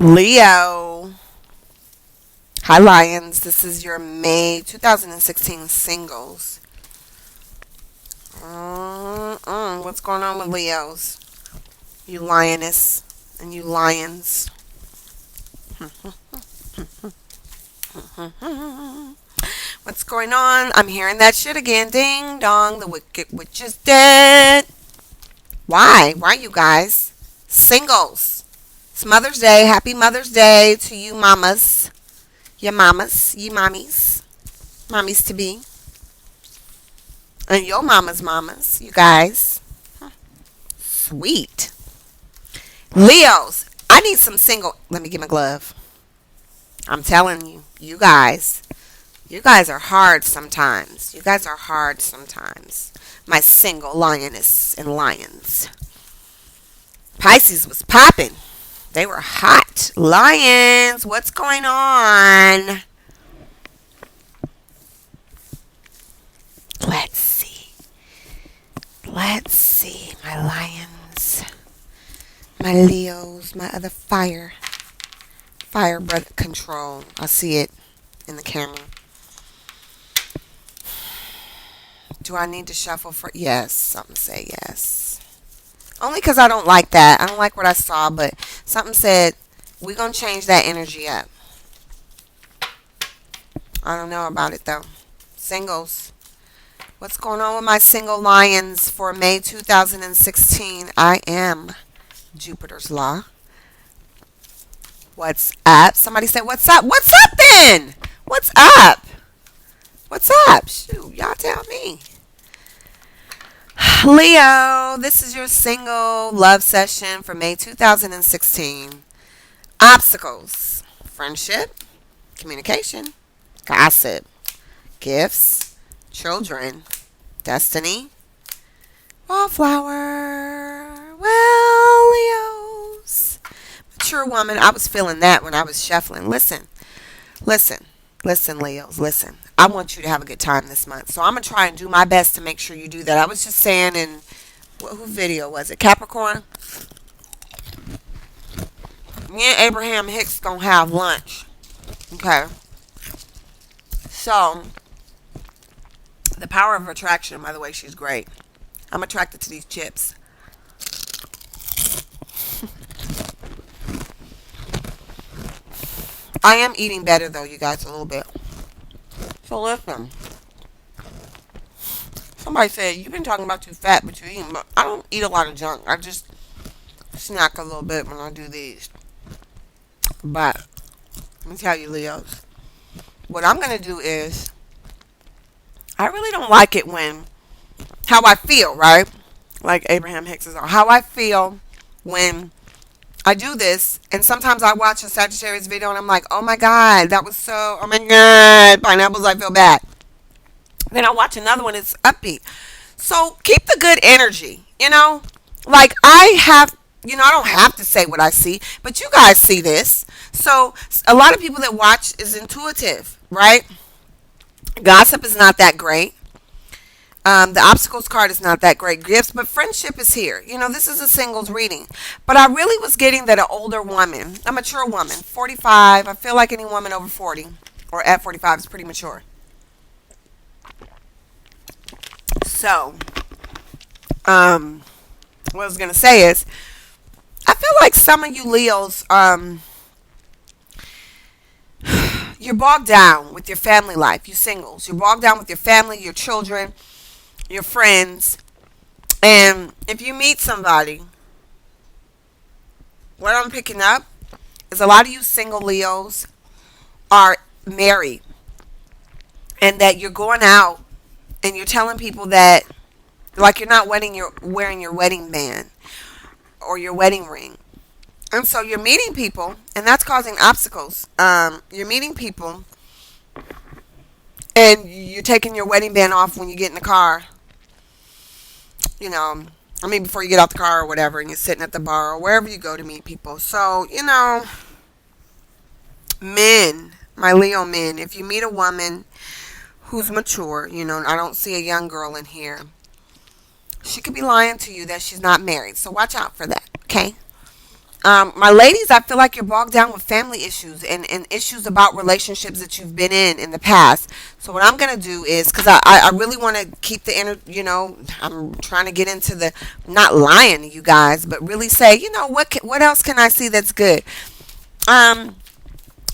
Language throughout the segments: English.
Leo. Hi, Lions. This is your May 2016 singles. What's going on with Leos? You lioness and you lions. What's going on? I'm hearing that shit again. Ding dong, the wicked witch is dead. Why? Why, you guys? Singles. It's Mother's Day. Happy Mother's Day to you mamas. Your mamas. You mommies. Mommies to be. And your mamas. You guys. Sweet. Leos. I need some single. Let me get my glove. I'm telling you. You guys. You guys are hard sometimes. You guys are hard sometimes. My single lioness and lions. Pisces was popping. They were hot. Lions, what's going on? Let's see. Let's see, my lions. My Leos, my other fire breath control. I see it in the camera. Do I need to shuffle for? Yes, something say yes. Only because I don't like that. I don't like what I saw, but something said we're going to change that energy up. I don't know about it, though. Singles. What's going on with my single lions for May 2016? I am Jupiter's Law. What's up? Somebody said, what's up? What's up, then? What's up? What's up? Shoot, y'all tell me. Leo, this is your single love session for May 2016. Obstacles, friendship, communication, gossip, gifts, children, destiny, wallflower. Well, Leos. Mature woman, I was feeling that when I was shuffling. Listen, Leos, listen. I want you to have a good time this month. So I'm going to try and do my best to make sure you do that. I was just saying in, who video was it? Capricorn? Me and Abraham Hicks going to have lunch. Okay. So, the power of attraction, by the way, she's great. I'm attracted to these chips. I am eating better, though, you guys, a little bit. So listen, somebody said, you've been talking about too fat, but you're eating. But I don't eat a lot of junk. I just snack a little bit when I do these. But let me tell you, Leos, what I'm going to do is, I really don't like it when, how I feel, right? Like Abraham Hicks is on. How I feel when I do this, and sometimes I watch a Sagittarius video and I'm like, oh my God, that was so, oh my God, pineapples, I feel bad. Then I watch another one, it's upbeat. So keep the good energy, you know? Like I don't have to say what I see, but you guys see this. So a lot of people that watch is intuitive, right? Gossip is not that great. The obstacles card is not that great. Gifts, but friendship is here. You know, this is a singles reading. But I really was getting that an older woman, a mature woman, 45. I feel like any woman over 40 or at 45 is pretty mature. So, what I was going to say is, I feel like some of you Leos, you're bogged down with your family life, you singles. You're bogged down with your family, your children, your friends, and if you meet somebody, what I'm picking up is a lot of you single Leos are married, and that you're going out and you're telling people that, like, you're not wearing your wedding band or your wedding ring, and so you're meeting people, and that's causing obstacles. You're meeting people, and you're taking your wedding band off when you get in the car. You know, I mean, before you get out the car or whatever, and you're sitting at the bar or wherever you go to meet people. So, you know, men, my Leo men, if you meet a woman who's mature, you know, I don't see a young girl in here, she could be lying to you that she's not married. So watch out for that, okay? My ladies, I feel like you're bogged down with family issues and issues about relationships that you've been in the past. So what I'm gonna do is, because I really want to keep the inner, I'm trying to get into the not lying to you guys, but really say, what else can I see that's good? Um,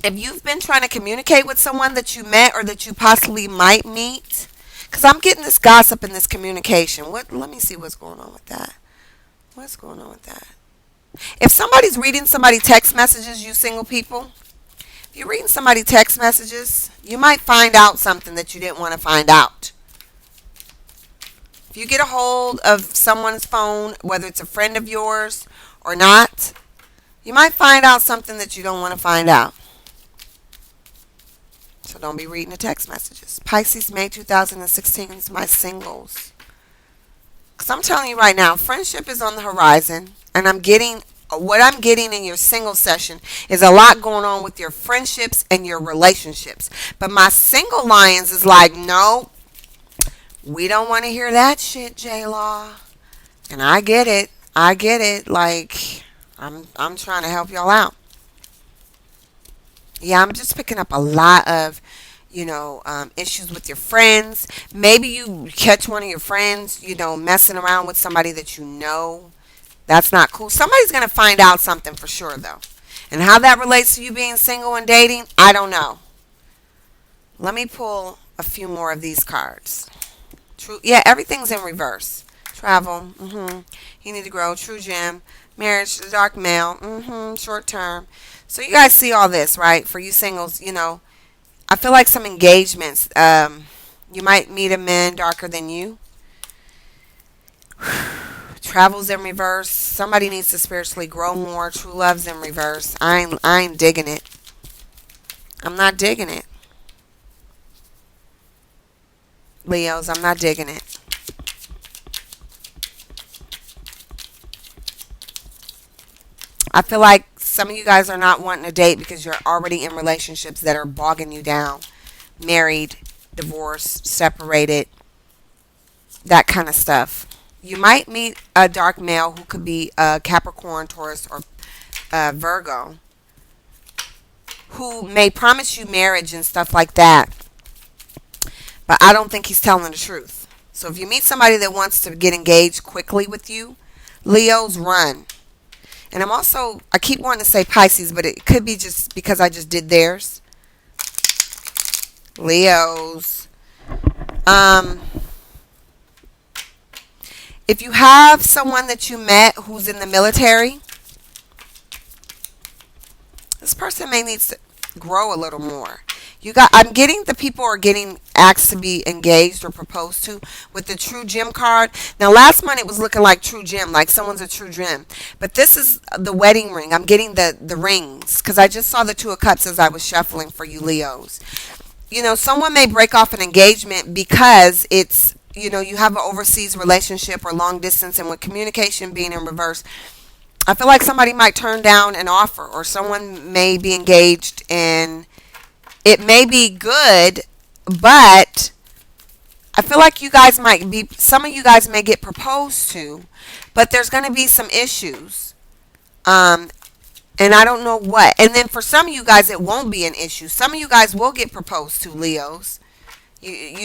if you've been trying to communicate with someone that you met or that you possibly might meet, because I'm getting this gossip and this communication. What? Let me see what's going on with that. What's going on with that? If somebody's reading somebody text messages, you single people, if you're reading somebody text messages, you might find out something that you didn't want to find out. If you get a hold of someone's phone, whether it's a friend of yours or not, you might find out something that you don't want to find out. So don't be reading the text messages. Pisces, May 2016 is my singles. Because I'm telling you right now, friendship is on the horizon, and what I'm getting in your single session is a lot going on with your friendships and your relationships. But my single lions is like, no, we don't want to hear that shit, J-Law. And I get it. I get it. Like, I'm trying to help y'all out. Yeah, I'm just picking up a lot of, issues with your friends. Maybe you catch one of your friends, messing around with somebody that you know. That's not cool. Somebody's going to find out something for sure, though. And how that relates to you being single and dating, I don't know. Let me pull a few more of these cards. True. Yeah, everything's in reverse. Travel. You need to grow. True gem. Marriage. Dark male. Short term. So you guys see all this, right? For you singles, I feel like some engagements. You might meet a man darker than you. Travels in reverse. Somebody needs to spiritually grow more. True love's in reverse. I ain't digging it. I'm not digging it. Leos, I'm not digging it. I feel like some of you guys are not wanting to date because you're already in relationships that are bogging you down. Married, divorced, separated, that kind of stuff. You might meet a dark male who could be a Capricorn, Taurus, or Virgo, who may promise you marriage and stuff like that. But I don't think he's telling the truth. So if you meet somebody that wants to get engaged quickly with you, Leos, run. And I keep wanting to say Pisces, but it could be just because I just did theirs. Leos. If you have someone that you met who's in the military, this person may need to grow a little more. I'm getting the people are getting asked to be engaged or proposed to with the true gem card. Now, last month it was looking like true gem, like someone's a true gem. But this is the wedding ring. I'm getting the rings because I just saw the Two of Cups as I was shuffling for you Leos. Someone may break off an engagement because it's, you have an overseas relationship or long distance, and with communication being in reverse, I feel like somebody might turn down an offer, or someone may be engaged and it may be good, but I feel like some of you guys may get proposed to, but there's going to be some issues. And I don't know what. And then for some of you guys, it won't be an issue. Some of you guys will get proposed to, Leos.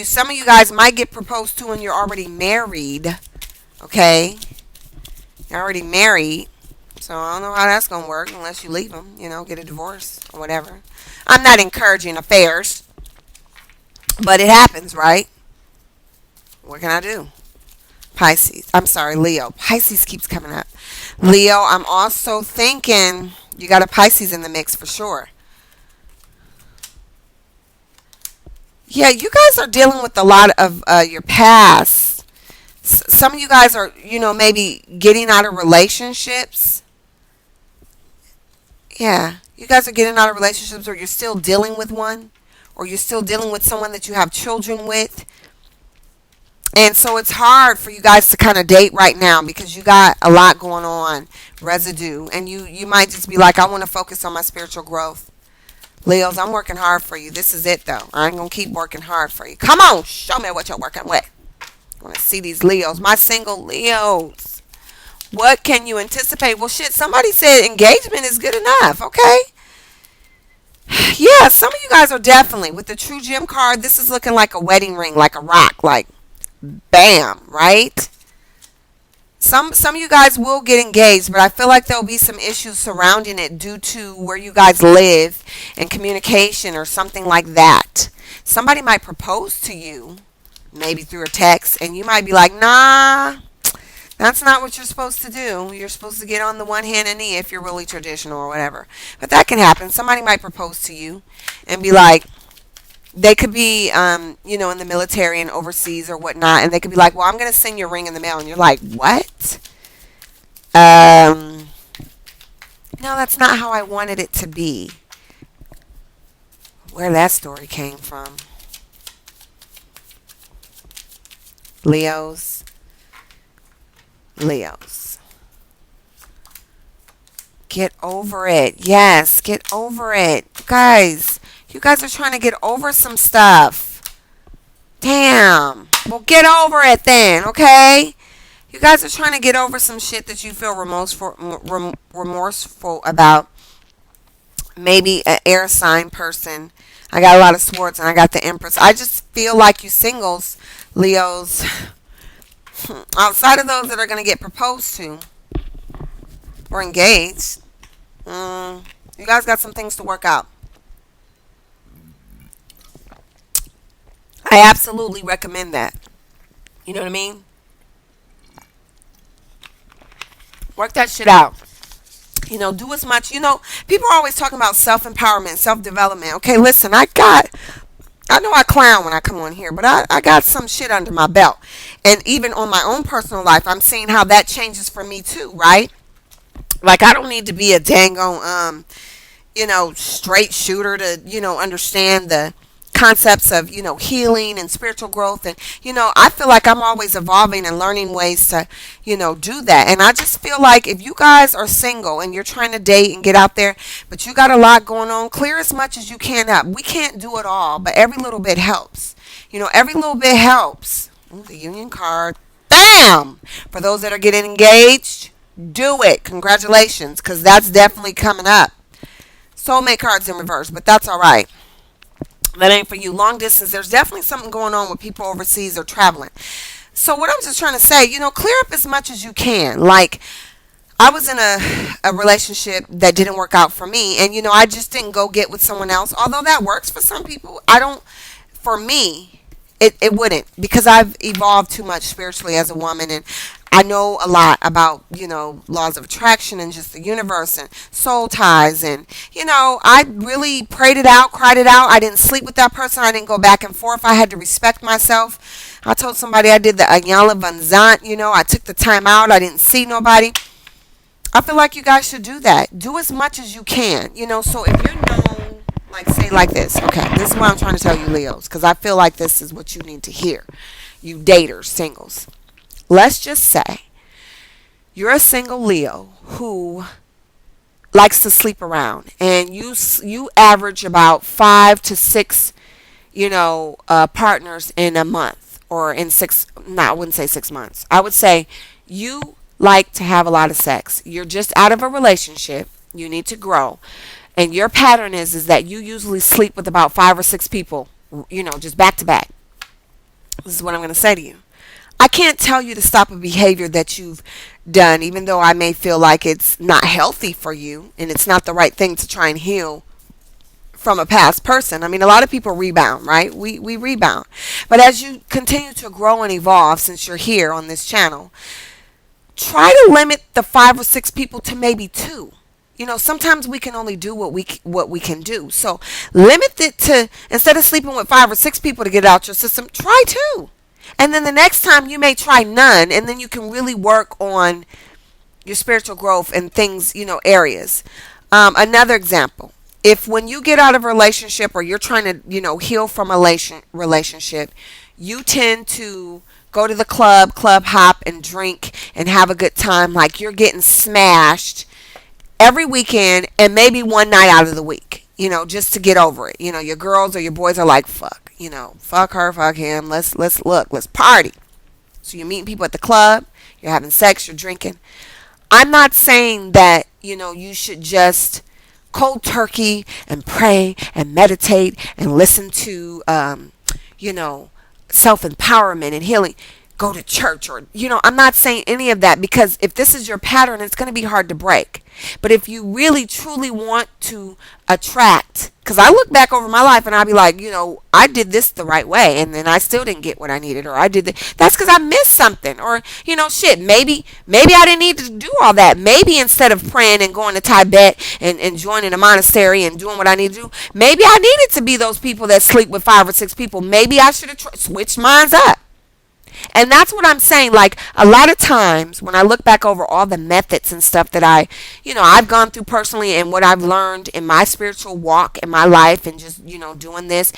Some of you guys might get proposed to and you're already married. Okay? You're already married. So I don't know how that's going to work unless you leave them, get a divorce or whatever. I'm not encouraging affairs, but it happens, right? What can I do? Pisces. I'm sorry, Leo. Pisces keeps coming up. Leo, I'm also thinking you got a Pisces in the mix for sure. Yeah, you guys are dealing with a lot of your past. Some of you guys are, maybe getting out of relationships. Yeah, you guys are getting out of relationships, or you're still dealing with one, or you're still dealing with someone that you have children with. And so it's hard for you guys to kind of date right now because you got a lot going on, residue. And you might just be like, I want to focus on my spiritual growth. Leos, I'm working hard for you. This is it, though. I ain't going to keep working hard for you. Come on, show me what you're working with. I want to see these Leos. My single Leos. What can you anticipate? Well, shit, somebody said engagement is good enough, okay? Yeah, some of you guys are definitely, with the True Gem card, this is looking like a wedding ring, like a rock, like bam, right? Some of you guys will get engaged, but I feel like there'll be some issues surrounding it due to where you guys live and communication or something like that. Somebody might propose to you, maybe through a text, and you might be like, nah, that's not what you're supposed to do. You're supposed to get on the one hand and knee if you're really traditional or whatever. But that can happen. Somebody might propose to you and be like, they could be, in the military and overseas or whatnot, and they could be like, well, I'm going to send your ring in the mail. And you're like, what? No, that's not how I wanted it to be. Where that story came from. Leos. Leos. Get over it. Yes, get over it. Guys, you guys are trying to get over some stuff. Damn. Well, get over it then, okay? You guys are trying to get over some shit that you feel remorseful about. Maybe an air sign person. I got a lot of swords and I got the Empress. I just feel like you singles, Leos, outside of those that are going to get proposed to or engaged, you guys got some things to work out. I absolutely recommend that. You know what I mean? Work that shit out. Do as much. People are always talking about self-empowerment, self-development. Okay, listen, I know I clown when I come on here, but I got some shit under my belt. And even on my own personal life, I'm seeing how that changes for me too, right? Like, I don't need to be a dang on, straight shooter to, understand the concepts of, healing and spiritual growth. And, I feel like I'm always evolving and learning ways to, do that. And I just feel like if you guys are single and you're trying to date and get out there, but you got a lot going on, clear as much as you can up. We can't do it all, but every little bit helps. Every little bit helps. Ooh, the union card. Bam! For those that are getting engaged, do it. Congratulations, because that's definitely coming up. Soulmate cards in reverse, but that's all right. That ain't for you. Long distance, there's definitely something going on with people overseas or traveling. So what I'm just trying to say, clear up as much as you can. Like, I was in a relationship that didn't work out for me, and I just didn't go get with someone else. Although that works for some people, for me, it wouldn't, because I've evolved too much spiritually as a woman, and I know a lot about, laws of attraction and just the universe and soul ties. And, I really prayed it out, cried it out. I didn't sleep with that person. I didn't go back and forth. I had to respect myself. I told somebody I did the Ayala Van Zant. I took the time out. I didn't see nobody. I feel like you guys should do that. Do as much as you can. So if you're known, like, say like this. Okay, this is what I'm trying to tell you, Leos, because I feel like this is what you need to hear. You daters, singles. Let's just say you're a single Leo who likes to sleep around, and you average about 5 to 6, partners in a month, or in 6. No, I wouldn't say 6 months. I would say you like to have a lot of sex. You're just out of a relationship. You need to grow, and your pattern is that you usually sleep with about 5 or 6 people, just back to back. This is what I'm going to say to you. I can't tell you to stop a behavior that you've done, even though I may feel like it's not healthy for you and it's not the right thing to try and heal from a past person. I mean, a lot of people rebound, right? We rebound. But as you continue to grow and evolve, since you're here on this channel, try to limit the 5 or 6 people to maybe 2. Sometimes we can only do what we can do. So limit it to, instead of sleeping with 5 or 6 people to get out your system, try 2. And then the next time you may try none, and then you can really work on your spiritual growth and things, areas. Another example, if when you get out of a relationship or you're trying to, heal from a relationship, you tend to go to the club hop and drink and have a good time, like you're getting smashed every weekend and maybe one night out of the week, just to get over it. Your girls or your boys are like, fuck. Fuck her, fuck him. Let's party. So you're meeting people at the club, you're having sex, you're drinking. I'm not saying that, you should just cold turkey and pray and meditate and listen to, you know, self empowerment and healing. Go to church, or, I'm not saying any of that, because if this is your pattern, it's going to be hard to break. But if you really truly want to attract, because I look back over my life and I'll be like, I did this the right way and then I still didn't get what I needed, or I did that's because I missed something, or, shit, maybe I didn't need to do all that. Maybe instead of praying and going to Tibet and joining a monastery and doing what I need to do, maybe I needed to be those people that sleep with 5 or 6 people. Maybe I should have switched minds up. And that's what I'm saying. Like, a lot of times when I look back over all the methods and stuff that I've gone through personally, and what I've learned in my spiritual walk in my life, and just, doing this,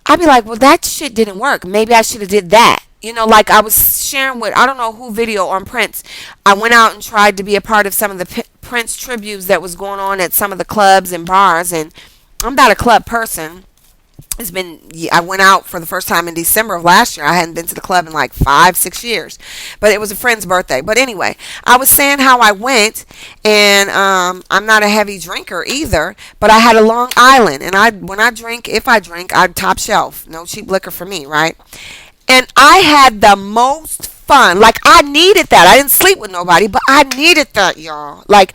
I'd be like, well, that shit didn't work. Maybe I should have did that. Like I was sharing with, I don't know who, video on Prince. I went out and tried to be a part of some of the Prince tributes that was going on at some of the clubs and bars. And I'm not a club person. I went out for the first time in December of last year. I hadn't been to the club in like 5-6 years, but it was a friend's birthday. But anyway, I was saying how I went, and I'm not a heavy drinker either, but I had a Long Island, and when I drink, if I drink, I'm top shelf, no cheap liquor for me, right? And I had the most fun. Like, I needed that. I didn't sleep with nobody, but I needed that, y'all. Like,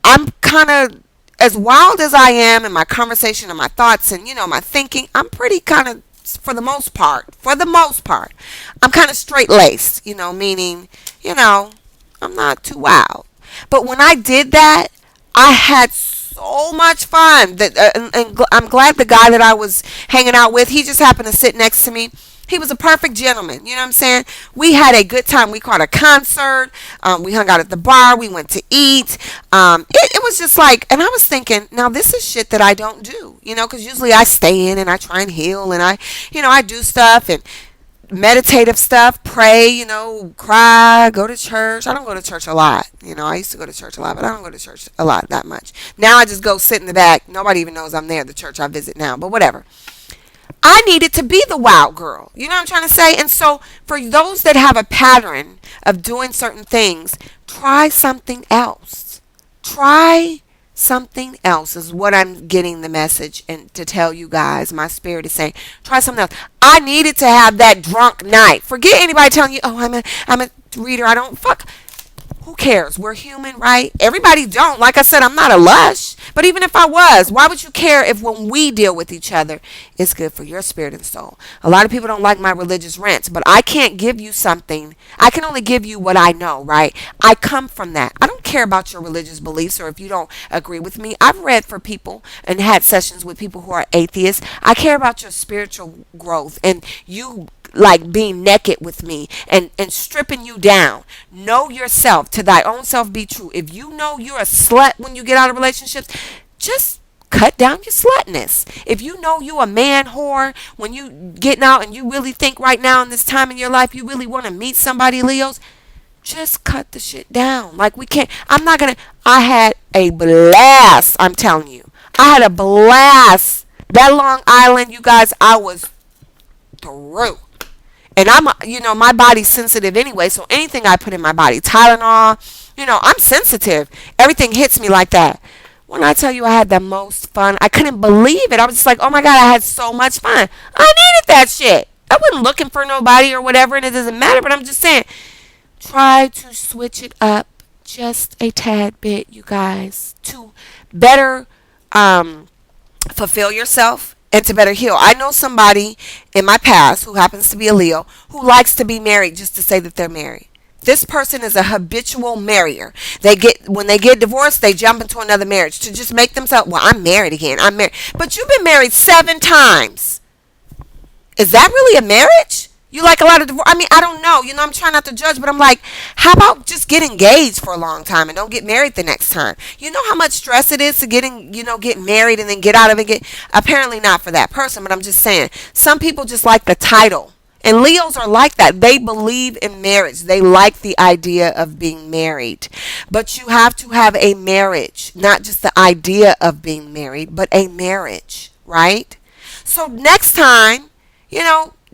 I'm kind of, as wild as I am in my conversation and my thoughts and, my thinking, I'm pretty kind of, for the most part, I'm kind of straight-laced, meaning, I'm not too wild. But when I did that, I had so much fun. And I'm glad the guy that I was hanging out with, he just happened to sit next to me. He was a perfect gentleman. You know what I'm saying? We had a good time. We caught a concert. We hung out at the bar. We went to eat. It was just like, and I was thinking, now this is shit that I don't do, because usually I stay in and I try and heal, and I do stuff and meditative stuff, pray, cry, go to church. I don't go to church a lot. I used to go to church a lot, but I don't go to church a lot that much. Now I just go sit in the back. Nobody even knows I'm there, the church I visit now, but whatever. I needed to be the wild girl. You know what I'm trying to say? And so for those that have a pattern of doing certain things, try something else. Try something else is what I'm getting the message and to tell you guys. My spirit is saying, try something else. I needed to have that drunk night. Forget anybody telling you, oh, I'm a reader. I don't fuck. Who cares? We're human, right? Everybody don't. Like I said, I'm not a lush. But even if I was, why would you care if when we deal with each other, it's good for your spirit and soul? A lot of people don't like my religious rants, but I can't give you something. I can only give you what I know, right? I come from that. I don't care about your religious beliefs or if you don't agree with me. I've read for people and had sessions with people who are atheists. I care about your spiritual growth and you like being naked with me and stripping you down. Know yourself. To thy own self be true. If you know you're a slut when you get out of relationships, just cut down your slutness. If you know you a man whore when you getting out and you really think right now in this time in your life you really want to meet somebody, Leos, just cut the shit down. Like, we can't, I had a blast. I'm telling you, I had a blast. That Long Island, you guys, I was through. And my body's sensitive anyway, so anything I put in my body, Tylenol, I'm sensitive. Everything hits me like that. When I tell you I had the most fun, I couldn't believe it. I was just like, oh my God, I had so much fun. I needed that shit. I wasn't looking for nobody or whatever, and it doesn't matter, but I'm just saying, try to switch it up just a tad bit, you guys, to better fulfill yourself and to better heal. I know somebody in my past who happens to be a Leo who likes to be married just to say that they're married. This person is a habitual marrier. When they get divorced, they jump into another marriage to just make themselves, well, I'm married again. I'm married. But you've been married 7 times. Is that really a marriage? You like a lot of divorce? I mean, I don't know. I'm trying not to judge, but I'm like, how about just get engaged for a long time and don't get married the next time? You know how much stress it is to get married and then get out of it? Apparently not for that person, but I'm just saying, some people just like the title. And Leos are like that. They believe in marriage. They like the idea of being married. But you have to have a marriage, not just the idea of being married, but a marriage, right? So next time,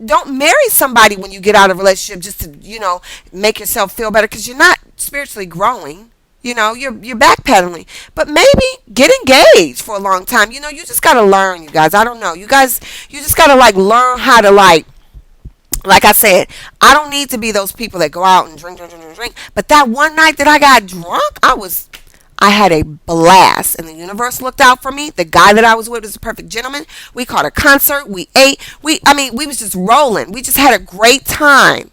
don't marry somebody when you get out of a relationship just to, make yourself feel better, because you're not spiritually growing. You're backpedaling, but maybe get engaged for a long time. You just gotta learn, you guys. I don't know, you guys. You just gotta learn how to like I said, I don't need to be those people that go out and drink, drink, drink, drink, drink. But that one night that I got drunk, I had a blast, and the universe looked out for me. The guy that I was with was a perfect gentleman. We caught a concert. We ate. We was just rolling. We just had a great time.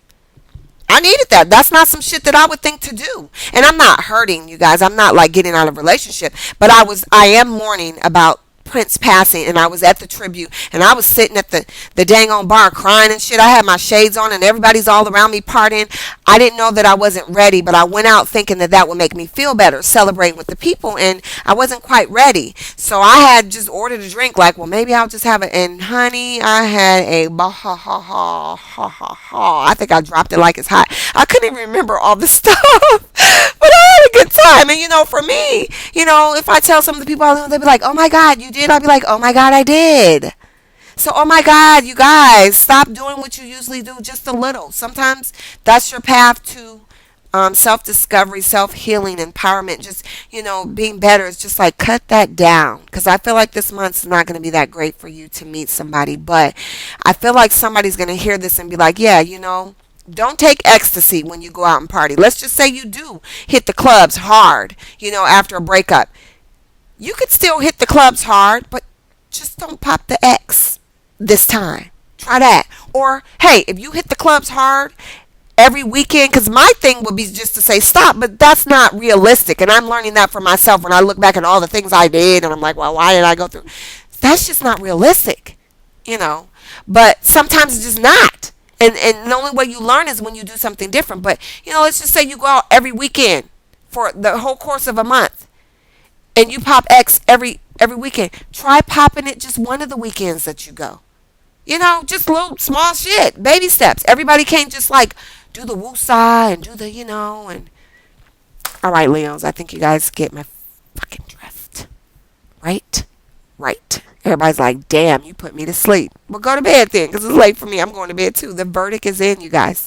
I needed that. That's not some shit that I would think to do. And I'm not hurting, you guys. I'm not getting out of a relationship. But I am mourning about Prince passing, and I was at the tribute, and I was sitting at the dang on bar crying and shit. I had my shades on, and everybody's all around me partying. I didn't know that I wasn't ready, but I went out thinking that would make me feel better, celebrating with the people, and I wasn't quite ready. So I had just ordered a drink, well, maybe I'll just have it. And honey, I had a bah ha ha ha ha ha ha. I think I dropped it like it's hot. I couldn't even remember all the stuff, but I had a good time. And for me, if I tell some of the people I know, they'll be like, "Oh my God, you did?" I'll be like, "Oh my God, I did." So, oh my God, you guys, stop doing what you usually do just a little. Sometimes that's your path to self-discovery, self-healing, empowerment, just, being better. It's just cut that down. Because I feel like this month's not going to be that great for you to meet somebody. But I feel like somebody's going to hear this and be like, yeah, don't take ecstasy when you go out and party. Let's just say you do hit the clubs hard, after a breakup. You could still hit the clubs hard, but just don't pop the X this time. Try that. Or, hey, if you hit the clubs hard every weekend, because my thing would be just to say stop, but that's not realistic. And I'm learning that for myself when I look back at all the things I did, and I'm like, well, why did I go through? That's just not realistic, But sometimes it's just not. And the only way you learn is when you do something different. But, let's just say you go out every weekend for the whole course of a month, and you pop X every weekend. Try popping it just one of the weekends that you go. Just little small shit, baby steps. Everybody can't just do the woosah and do the and. All right, Leos, I think you guys get my fucking drift, right? Right. Everybody's like, damn, you put me to sleep. Well, go to bed then, because it's late for me. I'm going to bed too. The verdict is in, you guys.